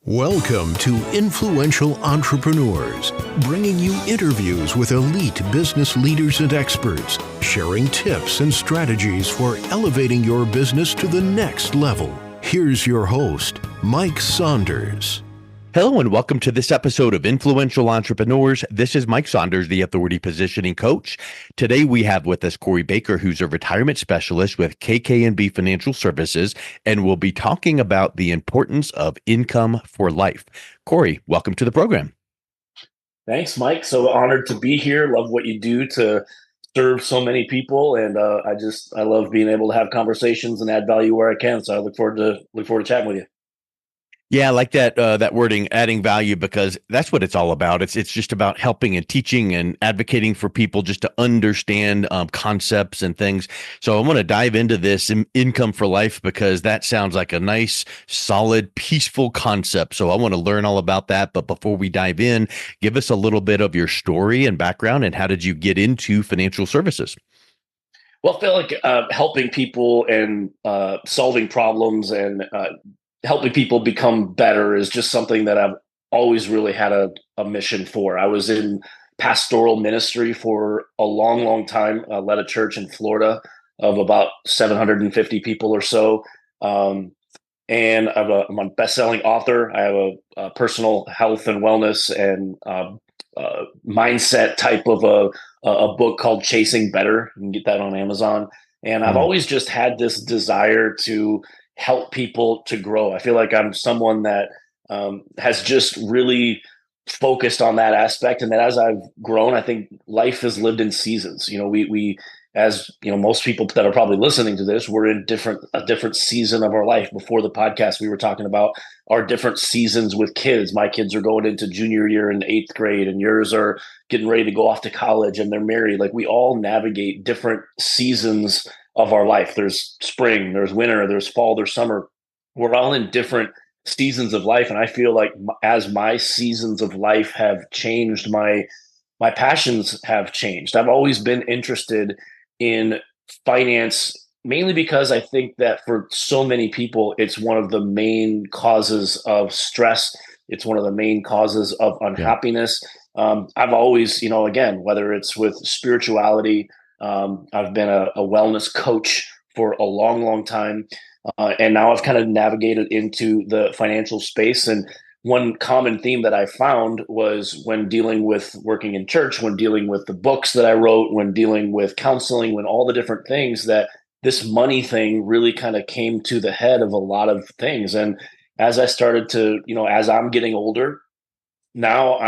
Welcome to Influential Entrepreneurs, bringing you interviews with elite business leaders and experts, sharing tips and strategies for elevating your business to the next level. Here's your host, Mike Saunders. Hello and welcome to this episode of Influential Entrepreneurs. This is Mike Saunders, the Authority Positioning Coach. Today we have with us Corey Baker, who's a retirement specialist with KK&B Financial Services, and we'll be talking about the importance of income for life. Corey, welcome to the program. Thanks, Mike. So honored to be here. Love what you do to serve so many people, and I love being able to have conversations and add value where I can. So I look forward to chatting with you. Yeah, I like that wording, adding value, because that's what it's all about. It's just about helping and teaching and advocating for people just to understand concepts and things. So I want to dive into this income for life because that sounds like a nice, solid, peaceful concept. So I want to learn all about that. But before we dive in, give us a little bit of your story and background and how did you get into financial services? Well, I feel like helping people and solving problems and helping people become better is just something that I've always really had a mission for. I was in pastoral ministry for a long, long time. I led a church in Florida of about 750 people or so. And I'm a best-selling author. I have a personal health and wellness and mindset type of a book called Chasing Better. You can get that on Amazon. And I've always just had this desire to help people to grow. I feel like I'm someone that has just really focused on that aspect. And that as I've grown, I think life is lived in seasons. You know, we as you know, most people that are probably listening to this, we're in a different season of our life. Before the podcast, we were talking about our different seasons with kids. My kids are going into junior year in 8th grade, and yours are getting ready to go off to college, and they're married. Like, we all navigate different seasons of our life. There's spring, there's winter, there's fall, there's summer. We're all in different seasons of life. And I feel like as my seasons of life have changed, my passions have changed. I've always been interested in finance, mainly because I think that for so many people, it's one of the main causes of stress. It's one of the main causes of unhappiness. I've always, again, whether it's with spirituality, I've been a wellness coach for a long, long time. And now I've kind of navigated into the financial space. And one common theme that I found was when dealing with working in church, when dealing with the books that I wrote, when dealing with counseling, when all the different things, that this money thing really kind of came to the head of a lot of things. And as I started to, as I'm getting older, now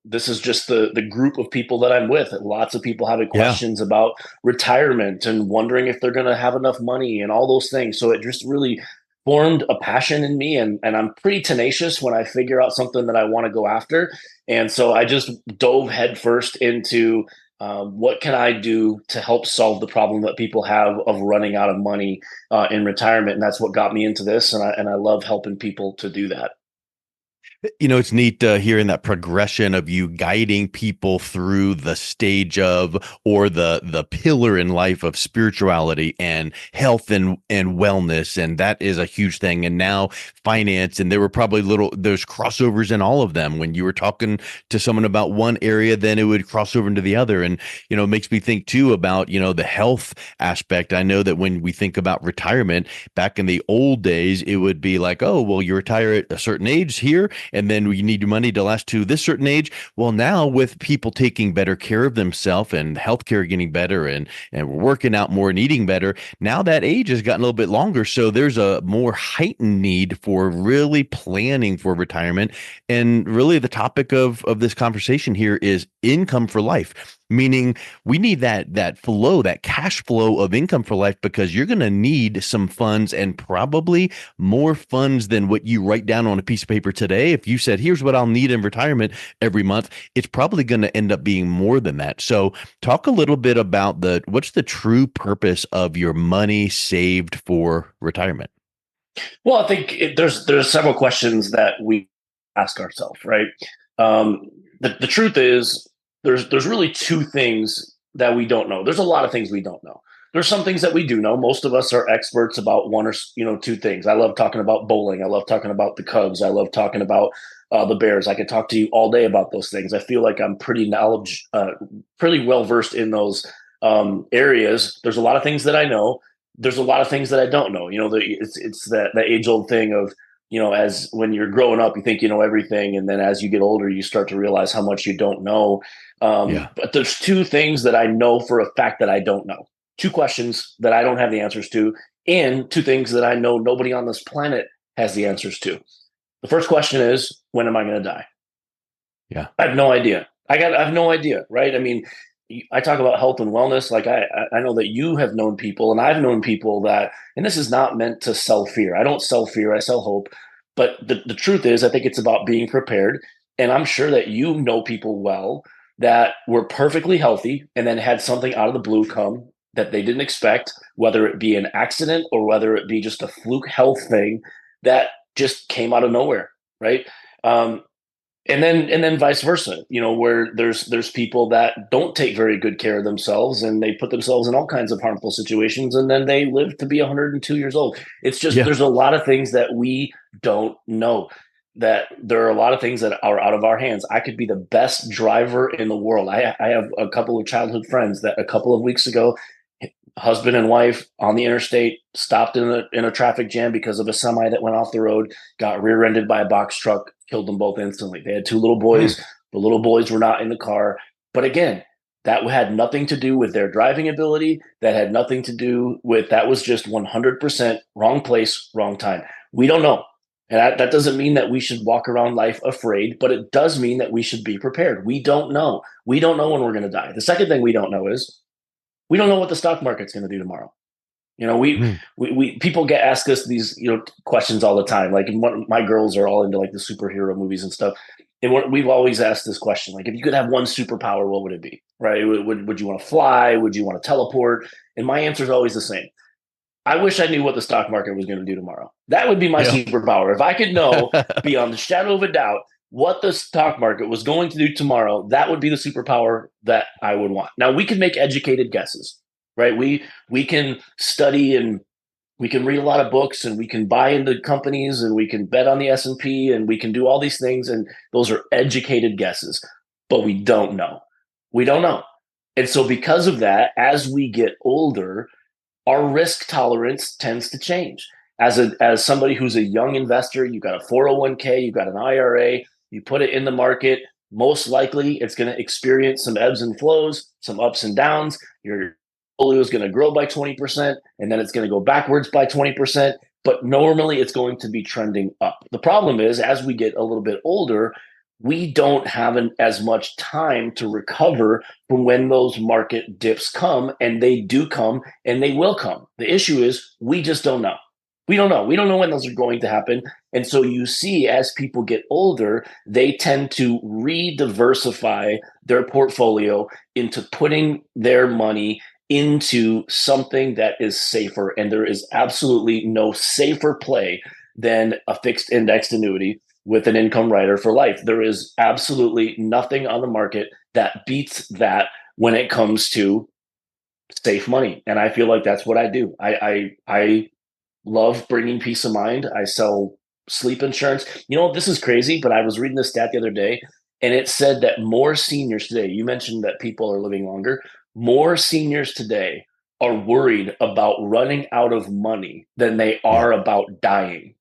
this is just the group of people that I'm with. Lots of people having questions about retirement and wondering if they're going to have enough money and all those things. So it just really formed a passion in me, and I'm pretty tenacious when I figure out something that I want to go after. And so I just dove headfirst into what can I do to help solve the problem that people have of running out of money in retirement. And that's what got me into this. And I love helping people to do that. It's neat hearing that progression of you guiding people through the stage of, or the pillar in life of spirituality and health and wellness. And that is a huge thing. And now finance, and there were probably there's crossovers in all of them. When you were talking to someone about one area, then it would cross over into the other. And, it makes me think too about, the health aspect. I know that when we think about retirement back in the old days, it would be like, oh, well, you retire at a certain age here, and then you need your money to last to this certain age. Well, now with people taking better care of themselves and healthcare getting better and we're working out more and eating better, now that age has gotten a little bit longer. So there's a more heightened need for really planning for retirement. And really the topic of this conversation here is income for life. Meaning we need that flow, that cash flow of income for life, because you're going to need some funds, and probably more funds than what you write down on a piece of paper today. If you said, here's what I'll need in retirement every month, it's probably going to end up being more than that. So talk a little bit about what's the true purpose of your money saved for retirement? Well, I think there's several questions that we ask ourselves, right? The truth is, there's really two things that we don't know. There's a lot of things we don't know. There's some things that we do know. Most of us are experts about one or two things. I love talking about bowling. I love talking about the Cubs. I love talking about the Bears. I could talk to you all day about those things. I feel like I'm pretty well versed in those areas. There's a lot of things that I know. There's a lot of things that I don't know. It's that age old thing of, as when you're growing up, you think you know everything, and then as you get older, you start to realize how much you don't know. Yeah. But there's two things that I know for a fact that I don't know. Two questions that I don't have the answers to, and two things that I know nobody on this planet has the answers to. The first question is, when am I going to die? Yeah. I have no idea. I have no idea, right? I mean, I talk about health and wellness. Like I know that you have known people, and I've known people that, and this is not meant to sell fear. I don't sell fear. I sell hope. But the truth is, I think it's about being prepared. And I'm sure that you know people well that were perfectly healthy and then had something out of the blue come that they didn't expect, whether it be an accident or whether it be just a fluke health thing that just came out of nowhere, right? And then vice versa, where there's people that don't take very good care of themselves and they put themselves in all kinds of harmful situations, and then they live to be 102 years old. It's just, Yeah. there's a lot of things that we don't know, that there are a lot of things that are out of our hands. I could be the best driver in the world. I have a couple of childhood friends that a couple of weeks ago, husband and wife on the interstate, stopped in a traffic jam because of a semi that went off the road, got rear-ended by a box truck, killed them both instantly. They had two little boys. The little boys were not in the car. But again, that had nothing to do with their driving ability. That had nothing to do with, that was just 100% wrong place, wrong time. We don't know. And that doesn't mean that we should walk around life afraid, but it does mean that we should be prepared. We don't know. We don't know when we're going to die. The second thing we don't know is, we don't know what the stock market's going to do tomorrow. We people ask us these questions all the time. Like, my girls are all into like the superhero movies and stuff, and we've always asked this question: like, if you could have one superpower, what would it be? Right? Would you want to fly? Would you want to teleport? And my answer is always the same. I wish I knew what the stock market was going to do tomorrow. That would be my superpower. If I could know beyond the shadow of a doubt what the stock market was going to do tomorrow, that would be the superpower that I would want. Now, we can make educated guesses, right? We can study, and we can read a lot of books, and we can buy into companies, and we can bet on the S&P, and we can do all these things, and those are educated guesses, but we don't know. We don't know. And so because of that, as we get older, our risk tolerance tends to change. As somebody who's a young investor, you've got a 401k, you've got an IRA, you put it in the market, most likely it's going to experience some ebbs and flows, some ups and downs. Your portfolio is going to grow by 20%, and then it's going to go backwards by 20%, but normally it's going to be trending up. The problem is, as we get a little bit older, we don't have as much time to recover from when those market dips come, and they do come, and they will come. The issue is, we just don't know. We don't know. We don't know when those are going to happen. And so you see, as people get older, they tend to re-diversify their portfolio into putting their money into something that is safer. And there is absolutely no safer play than a fixed indexed annuity with an income rider for life. There is absolutely nothing on the market that beats that when it comes to safe money. And I feel like that's what I do. I love bringing peace of mind. I sell sleep insurance. This is crazy, but I was reading this stat the other day, and it said that more seniors today, you mentioned that people are living longer, more seniors today are worried about running out of money than they are about dying.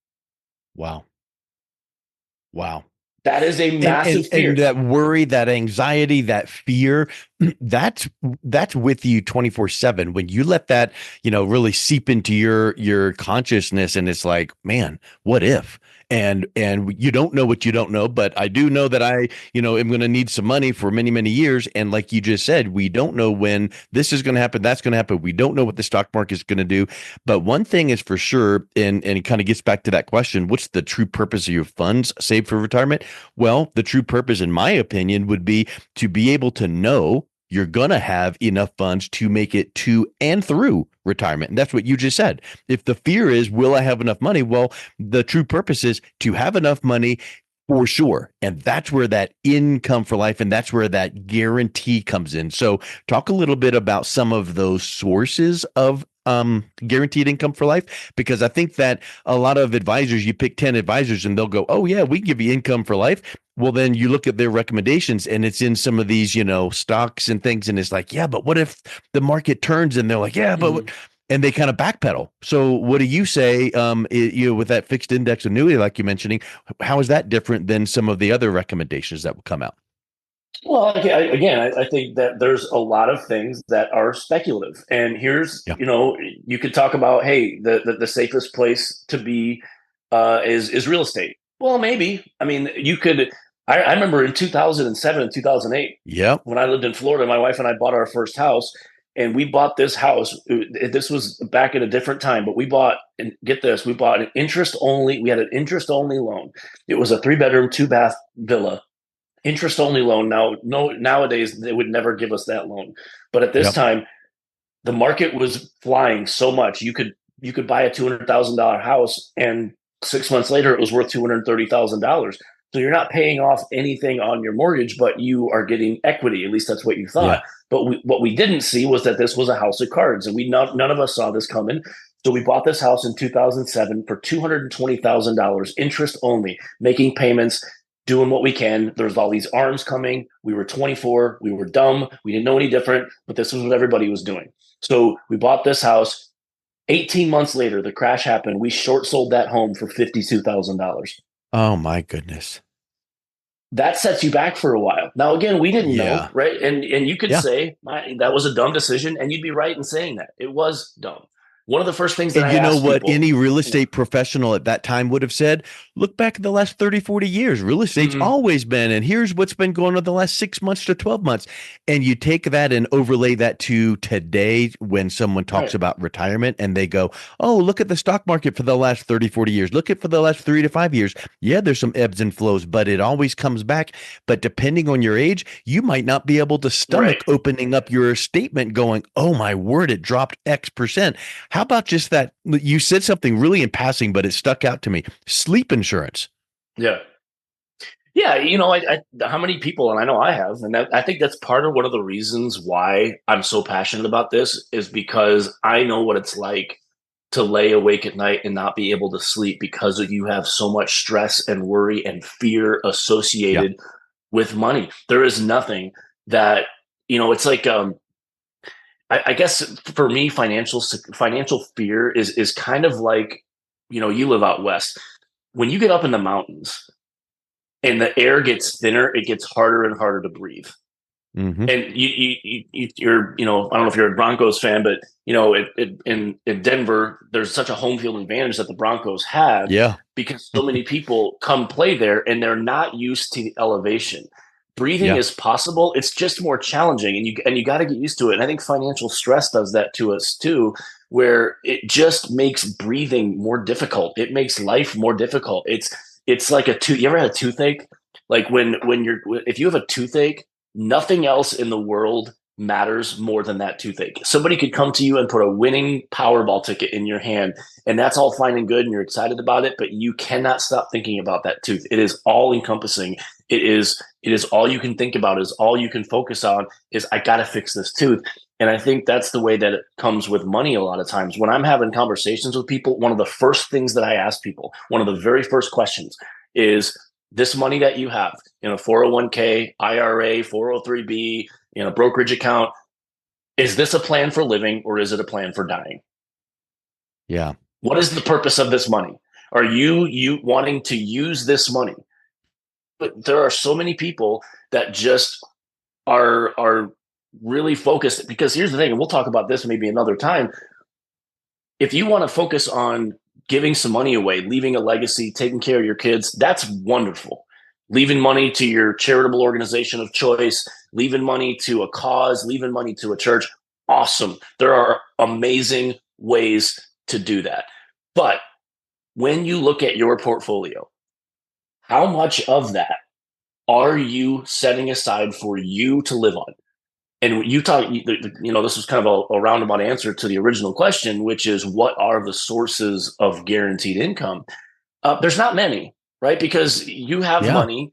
Wow. That is a massive fear. And that worry, that anxiety, that fear, that's with you 24/7. When you let that, really seep into your consciousness, and it's like, man, what if? And you don't know what you don't know, but I do know that I, am going to need some money for many, many years. And like you just said, we don't know when this is going to happen, that's going to happen. We don't know what the stock market is going to do. But one thing is for sure, and it kind of gets back to that question, what's the true purpose of your funds saved for retirement? Well, the true purpose, in my opinion, would be to be able to know you're going to have enough funds to make it to and through retirement. And that's what you just said. If the fear is, will I have enough money? Well, the true purpose is to have enough money For sure. And that's where that income for life and that's where that guarantee comes in. So talk a little bit about some of those sources of guaranteed income for life, because I think that a lot of advisors, you pick 10 advisors and they'll go, "Oh yeah, we give you income for life." Well, then you look at their recommendations and it's in some of these, stocks and things. And it's like, yeah, but what if the market turns? And they're like, yeah, but Mhm. and they kind of backpedal. So what do you say, with that fixed index annuity, like you're mentioning, how is that different than some of the other recommendations that will come out? Well, I think that there's a lot of things that are speculative. And here's, Yeah. you could talk about, hey, the safest place to be is real estate. Well, maybe. I mean, you could. I remember in 2007 and 2008, Yep. when I lived in Florida, my wife and I bought our first house, and we bought this house. This was back in a different time, but we bought, and get this, we bought an interest only. We had an interest only loan. It was a 3 bedroom, 2 bath villa, interest only loan. Now, no, nowadays they would never give us that loan, but at this Yep. time, the market was flying so much. You could buy a $200,000 house, and 6 months later, it was worth $230,000. So you're not paying off anything on your mortgage, but you are getting equity. At least that's what you thought. Yeah. But what we didn't see was that this was a house of cards, and none of us saw this coming. So we bought this house in 2007 for $220,000, interest only, making payments, doing what we can. There's all these arms coming. We were 24. We were dumb. We didn't know any different, but this was what everybody was doing. So we bought this house. 18 months later, the crash happened. We short sold that home for $52,000. Oh my goodness. That sets you back for a while. Now, again, we didn't know, Yeah. right? And you could Yeah. say that was a dumb decision, and you'd be right in saying that it was dumb. One of the first things that And I you know asked what people, any real estate professional at that time would have said? Look back at the last 30, 40 years. Real estate's Mhm. always been, and here's what's been going on the last 6 months to 12 months. And you take that and overlay that to today when someone talks Right, about retirement and they go, oh, look at the stock market for the last 30, 40 years. Look at for the last 3 to 5 years. Yeah, there's some ebbs and flows, but it always comes back. But depending on your age, you might not be able to right. stomach opening up your statement going, oh my word, it dropped X percent. How about just that? You said something really in passing, but it stuck out to me. Sleep insurance. Yeah. Yeah, how many people, and I know I have, and I think that's part of one of the reasons why I'm so passionate about this is because I know what it's like to lay awake at night and not be able to sleep because you have so much stress and worry and fear Yeah. associated with money. There is nothing that, it's like, I guess for me, financial fear is kind of like, you live out west. When you get up in the mountains and the air gets thinner, it gets harder and harder to breathe. Hmm. And you're, I don't know if you're a Broncos fan, but in Denver, there's such a home field advantage that the Broncos have Yeah. because so many people come play there and they're not used to the elevation. Breathing Yeah. is possible. It's just more challenging, and you got to get used to it. And I think financial stress does that to us too, where it just makes breathing more difficult. It makes life more difficult. It's like a tooth. You ever had a toothache? Like if you have a toothache, nothing else in the world matters more than that toothache. Somebody could come to you and put a winning Powerball ticket in your hand, and that's all fine and good, and you're excited about it, but you cannot stop thinking about that tooth. It is all encompassing. It is all you can think about, is all you can focus on is I got to fix this tooth. And I think that's the way that it comes with money a lot of times. When I'm having conversations with people, one of the first things that I ask people, one of the very first questions is, this money that you have in a 401k, IRA, 403b, in a brokerage account, is this a plan for living or is it a plan for dying? Yeah. What is the purpose of this money? Are you wanting to use this money? But there are so many people that just are really focused, because here's the thing, and we'll talk about this maybe another time. If you want to focus on giving some money away, leaving a legacy, taking care of your kids, that's wonderful. Leaving money to your charitable organization of choice, leaving money to a cause, leaving money to a church, awesome. There are amazing ways to do that. But when you look at your portfolio, how much of that are you setting aside for you to live on? And this was kind of a roundabout answer to the original question, which is, what are the sources of guaranteed income? There's not many, right? Because you have Yeah. money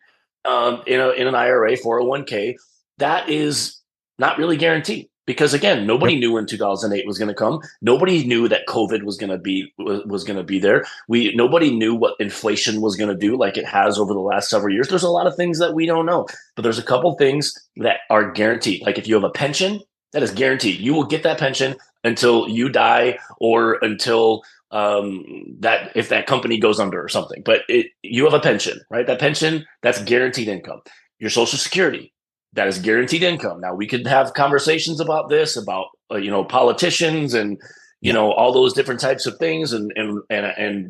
in an IRA, 401k, that is not really guaranteed. Because again, nobody Yep. knew when 2008 was going to come. Nobody knew that COVID was going to be there. Nobody knew what inflation was going to do, like it has over the last several years. There's a lot of things that we don't know, but there's a couple things that are guaranteed. Like if you have a pension, that is guaranteed. You will get that pension until you die or until that if that company goes under or something. But you have a pension, right? That pension, that's guaranteed income. Your Social Security, that is guaranteed income. Now we could have conversations about this, about politicians and Yeah. all those different types of things, and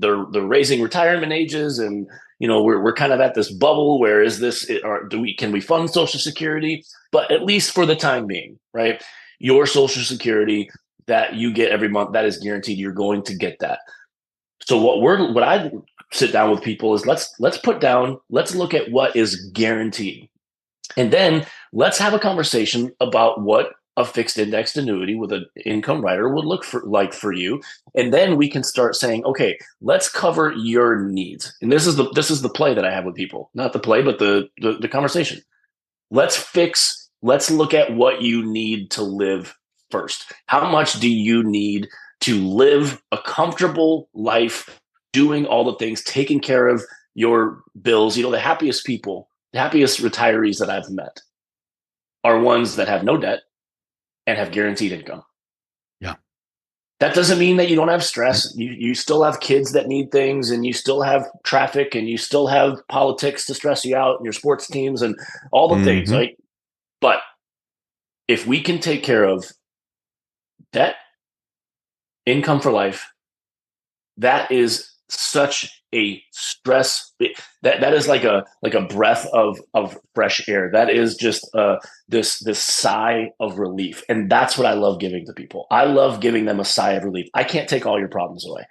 they're raising retirement ages, and we're kind of at this bubble where is this, or can we fund Social Security? But at least for the time being, right? Your Social Security that you get every month, that is guaranteed. You're going to get that. So what I sit down with people is let's look at what is guaranteed. And then let's have a conversation about what a fixed indexed annuity with an income rider would look for you. And then we can start saying, okay, let's cover your needs. And this is the play that I have with people, not the play, but the conversation. Let's look at what you need to live first. How much do you need to live a comfortable life, doing all the things, taking care of your bills? The happiest people, the happiest retirees that I've met are ones that have no debt and have guaranteed income. Yeah. That doesn't mean that you don't have Right. stress. You still have kids that need things, and you still have traffic, and you still have politics to stress you out, and your sports teams and all the things, Mm-hmm. right? But if we can take care of debt, income for life, that is such a stress, that is like a breath of fresh air. That is just this sigh of relief, and that's what I love giving to people. I love giving them a sigh of relief. I can't take all your problems away.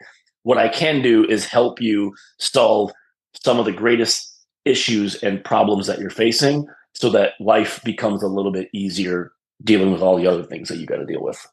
What I can do is help you solve some of the greatest issues and problems that you're facing, so that life becomes a little bit easier dealing with all the other things that you got to deal with.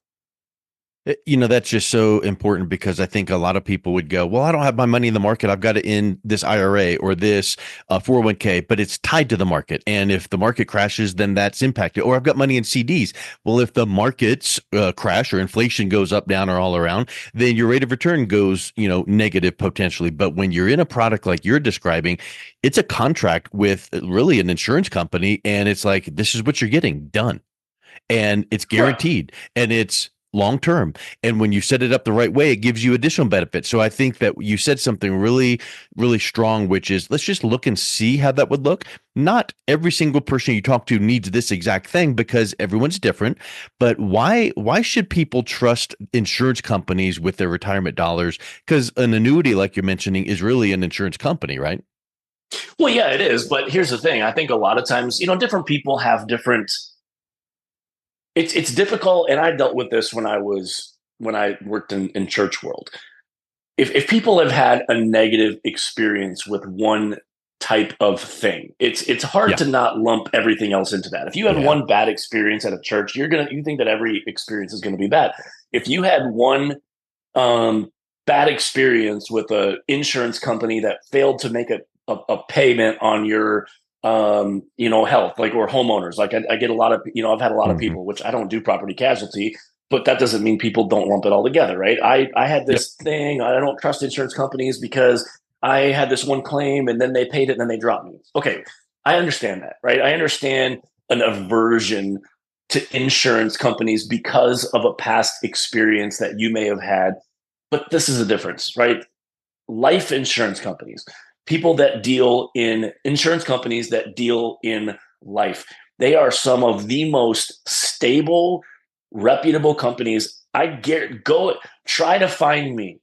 That's just so important because I think a lot of people would go, well, I don't have my money in the market. I've got it in this IRA or this 401k, but it's tied to the market. And if the market crashes, then that's impacted. Or I've got money in CDs. Well, if the markets crash or inflation goes up, down, or all around, then your rate of return goes, negative potentially. But when you're in a product like you're describing, it's a contract with really an insurance company. And it's like, this is what you're getting done. And it's guaranteed. And it's long term. And when you set it up the right way, it gives you additional benefits. So I think that you said something really, really strong, which is let's just look and see how that would look. Not every single person you talk to needs this exact thing because everyone's different. But why should people trust insurance companies with their retirement dollars? Because an annuity, like you're mentioning, is really an insurance company, right? Well, yeah, it is. But here's the thing. I think a lot of times, different people have different. It's difficult, and I dealt with this when I worked in church world. If people have had a negative experience with one type of thing, it's hard Yeah. to not lump everything else into that. If you had Yeah. one bad experience at a church, you think that every experience is going to be bad. If you had one bad experience with an insurance company that failed to make a payment on your health, like, or homeowners. Like I get a lot of, I've had a lot of Mhm. people, which I don't do property casualty, but that doesn't mean people don't lump it all together, right? I had Yep. this thing. I don't trust insurance companies because I had this one claim and then they paid it and then they dropped me. Okay. I understand that, right? I understand an aversion to insurance companies because of a past experience that you may have had. But this is a difference, right? Life insurance companies, people that deal in insurance companies that deal in life, they are some of the most stable, reputable companies. Go try to find me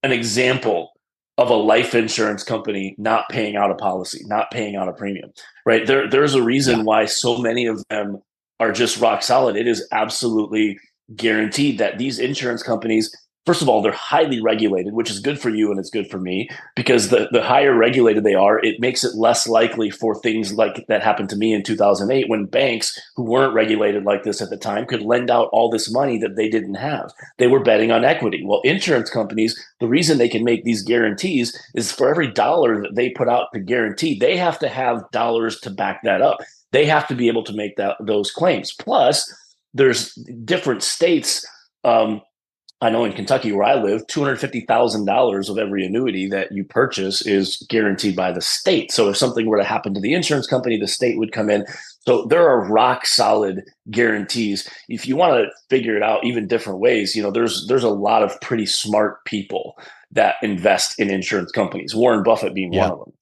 an example of a life insurance company not paying out a policy, not paying out a premium, right? There's a Yeah. reason why so many of them are just rock solid. It is absolutely guaranteed that these insurance companies first of all, they're highly regulated, which is good for you and it's good for me, because the higher regulated they are, it makes it less likely for things like that happened to me in 2008, when banks who weren't regulated like this at the time could lend out all this money that they didn't have. They were betting on equity. Well, insurance companies, the reason they can make these guarantees is for every dollar that they put out to guarantee, they have to have dollars to back that up. They have to be able to make those claims. Plus, there's different states. I know in Kentucky, where I live, $250,000 of every annuity that you purchase is guaranteed by the state. So if something were to happen to the insurance company, the state would come in. So there are rock solid guarantees. If you want to figure it out even different ways, there's a lot of pretty smart people that invest in insurance companies, Warren Buffett being one of them.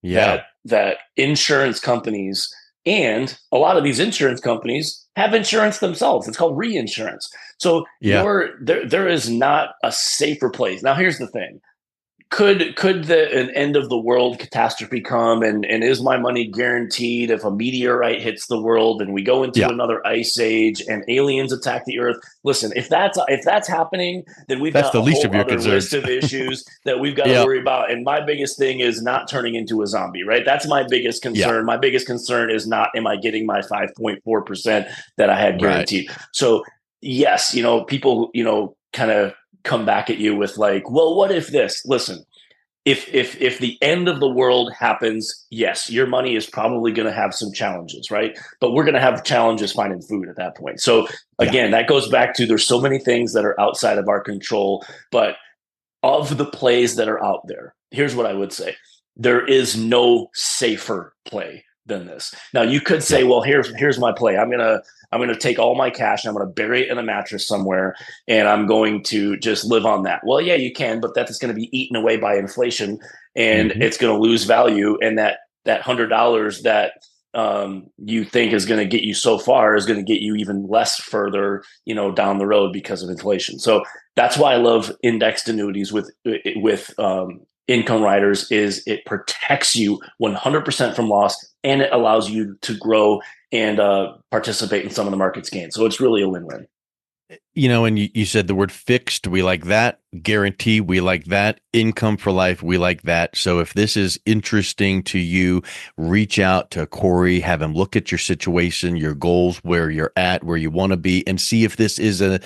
Yeah. That insurance companies, and a lot of these insurance companies have insurance themselves. It's called reinsurance. So there is not a safer place. Now, here's the thing. Could an end of the world catastrophe come, and is my money guaranteed if a meteorite hits the world and we go into another ice age and aliens attack the earth? Listen, if that's happening, then we've got a whole other list of issues that we've got to worry about. And my biggest thing is not turning into a zombie, right? That's my biggest concern. Yeah. My biggest concern is not, am I getting my 5.4% that I had guaranteed? Right. So yes, people, kind of come back at you with like, well, what if this? Listen, if the end of the world happens, yes, your money is probably going to have some challenges, right? But we're going to have challenges finding food at that point. So again, that goes back to, there's so many things that are outside of our control, but of the plays that are out there, here's what I would say. There is no safer play than this. Now you could say, well, here's my play. I'm going to take all my cash and I'm going to bury it in a mattress somewhere, and I'm going to just live on that. Well, yeah, you can, but that's going to be eaten away by inflation, and it's going to lose value. And that $100 that you think is going to get you so far is going to get you even less further, down the road because of inflation. So that's why I love indexed annuities with income riders, is it protects you 100% from loss, and it allows you to grow and participate in some of the market's gains. So it's really a win-win. And you said the word fixed. We like that. Guarantee. We like that. Income for life. We like that. So if this is interesting to you, reach out to Corey, have him look at your situation, your goals, where you're at, where you want to be, and see if this is a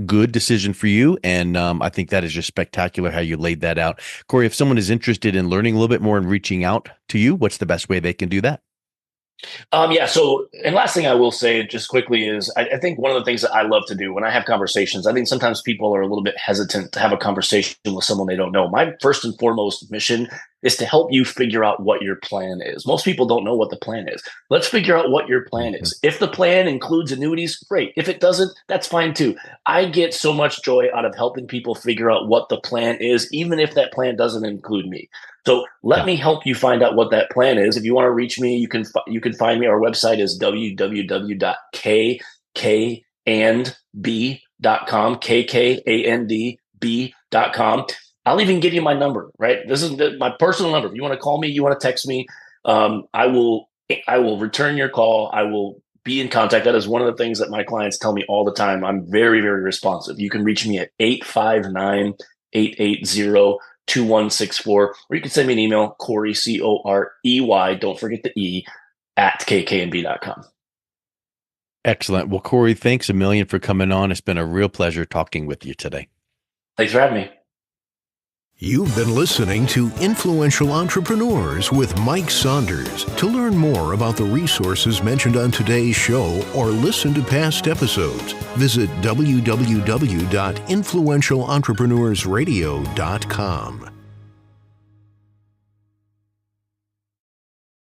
good decision for you. And I think that is just spectacular how you laid that out. Corey, if someone is interested in learning a little bit more and reaching out to you, what's the best way they can do that? So, and last thing I will say just quickly is I think one of the things that I love to do when I have conversations, I think sometimes people are a little bit hesitant to have a conversation with someone they don't know. My first and foremost mission is to help you figure out what your plan is. Most people don't know what the plan is. Let's figure out what your plan is. If the plan includes annuities, great. If it doesn't, that's fine too. I get so much joy out of helping people figure out what the plan is, even if that plan doesn't include me. So let me help you find out what that plan is. If you want to reach me, you can find me. Our website is www.KK&B.com, KK&B.com. I'll even give you my number, right? This is my personal number. If you want to call me, you want to text me, I will return your call. I will be in contact. That is one of the things that my clients tell me all the time. I'm very, very responsive. You can reach me at 859-880-2164, or you can send me an email, Corey, Corey, don't forget the E, at KK&B.com. Excellent. Well, Corey, thanks a million for coming on. It's been a real pleasure talking with you today. Thanks for having me. You've been listening to Influential Entrepreneurs with Mike Saunders. To learn more about the resources mentioned on today's show or listen to past episodes, visit www.influentialentrepreneursradio.com.